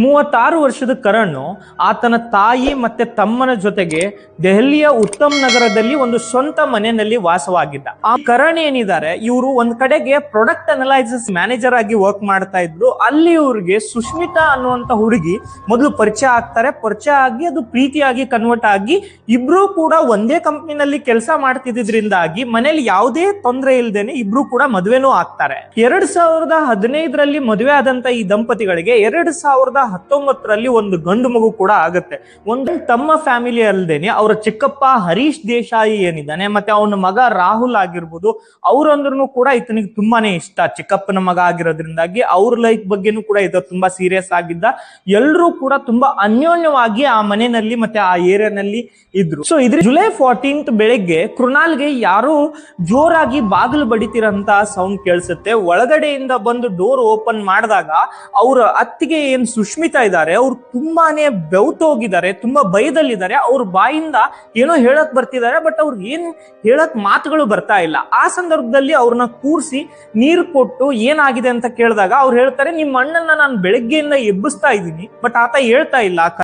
36 ವರ್ಷದ ಕರಣ್ ಆತನ ತಾಯಿ ಮತ್ತೆ ತಮ್ಮನ ಜೊತೆಗೆ ದೆಹಲಿಯ ಉತ್ತಮ್ ನಗರದಲ್ಲಿ ಒಂದು ಸ್ವಂತ ಮನೆಯಲ್ಲಿ ವಾಸವಾಗಿದ್ದ. ಆ ಕರಣ್ ಏನಿದ್ದಾರೆ ಇವರು ಒಂದ್ ಕಡೆಗೆ ಪ್ರೊಡಕ್ಟ್ ಅನಲೈಸಿಸ್ ಮ್ಯಾನೇಜರ್ ಆಗಿ ವರ್ಕ್ ಮಾಡ್ತಾ ಇದ್ರು. ಅಲ್ಲಿ ಇವ್ರಿಗೆ ಸುಷ್ಮಿತಾ ಅನ್ನುವಂತ ಹುಡುಗಿ ಮೊದಲು ಪರಿಚಯ ಆಗ್ತಾರೆ. ಪರಿಚಯ ಆಗಿ ಅದು ಪ್ರೀತಿಯಾಗಿ ಕನ್ವರ್ಟ್ ಆಗಿ ಇಬ್ರು ಕೂಡ ಒಂದೇ ಕಂಪ್ನಿನಲ್ಲಿ ಕೆಲಸ ಮಾಡ್ತಿದ್ರಿಂದಾಗಿ ಮನೇಲಿ ಯಾವುದೇ ತೊಂದರೆ ಇಲ್ದೇನೆ ಇಬ್ರು ಕೂಡ ಮದುವೆನೂ ಆಗ್ತಾರೆ. 2015ರಲ್ಲಿ ಮದುವೆ ಆದಂತ ಈ ದಂಪತಿಗಳಿಗೆ 2019ರಲ್ಲಿ ಒಂದು ಗಂಡು ಮಗು ಕೂಡ ಆಗುತ್ತೆ. ಒಂದು ತಮ್ಮ ಫ್ಯಾಮಿಲಿ ಅಲ್ದೇನೆ ಅವರ ಚಿಕ್ಕಪ್ಪ ಹರೀಶ್ ದೇಸಾಯಿ ಏನಿದ್ದಾನೆ ಮತ್ತೆ ಅವನ ಮಗ ರಾಹುಲ್ ಆಗಿರ್ಬೋದು, ಅವ್ರಂದ್ರೂ ಕೂಡ ಈತನಿಗೆ ತುಂಬಾನೇ ಇಷ್ಟ. ಚಿಕ್ಕಪ್ಪನ ಮಗ ಆಗಿರೋದ್ರಿಂದಾಗಿ ಅವ್ರ ಲೈಫ್ ಬಗ್ಗೆನೂ ಕೂಡ ಇದು ತುಂಬಾ ಸೀರಿಯಸ್ ಆಗಿದ್ದ. ಎಲ್ಲರೂ ಕೂಡ ತುಂಬಾ ಅನ್ಯೋನ್ಯವಾಗಿ ಆ ಮನೆಯಲ್ಲಿ ಮತ್ತೆ ಆ ಏರಿಯಾನಲ್ಲಿ ಇದ್ರು. ಸೊ ಇದ್ರ ಜುಲೈ 14 ಬೆಳಗ್ಗೆ ಕೃಣಾಲ್ಗೆ ಯಾರೋ ಜೋರಾಗಿ ಬಾಗಿಲು ಬಡಿತಿರಂತ ಸೌಂಡ್ ಕೇಳಿಸುತ್ತೆ. ಒಳಗಡೆಯಿಂದ ಬಂದು ಡೋರ್ ಓಪನ್ ಮಾಡಿದಾಗ ಅವ್ರ ಅತ್ತಿಗೆ ಏನ್ ಸುಷ್ಮಿತಾ ಇದ್ದಾರೆ ಅವ್ರು ತುಂಬಾನೇ ಬೆವ್ತೋಗಿದ್ದಾರೆ, ತುಂಬಾ ಭಯದಲ್ಲಿದ್ದಾರೆ. ಅವ್ರ ಬಾಯಿಂದ ಏನೋ ಹೇಳಕ್ ಬರ್ತಿದ್ದಾರೆ, ಬಟ್ ಅವ್ರಿಗೆ ಏನ್ ಹೇಳಕ್ ಮಾತುಗಳು ಬರ್ತಾ ಇಲ್ಲ. ಆ ಸಂದರ್ಭದಲ್ಲಿ ಅವ್ರನ್ನ ಕೂರಿಸಿ ನೀರು ಕೊಟ್ಟು ಏನಾಗಿದೆ ಅಂತ ಕೇಳಿದಾಗ ಅವ್ರು ಹೇಳ್ತಾರೆ, ನಿಮ್ಮ ಅಣ್ಣನ ನಾನು ಬೆಳಗ್ಗೆಯಿಂದ ಎಬ್ಬಿಸ್ತಾ ಇದ್ದೀನಿ, ಬಟ್ ಆತ ಹೇಳ್ತಾ ಇಲ್ಲ.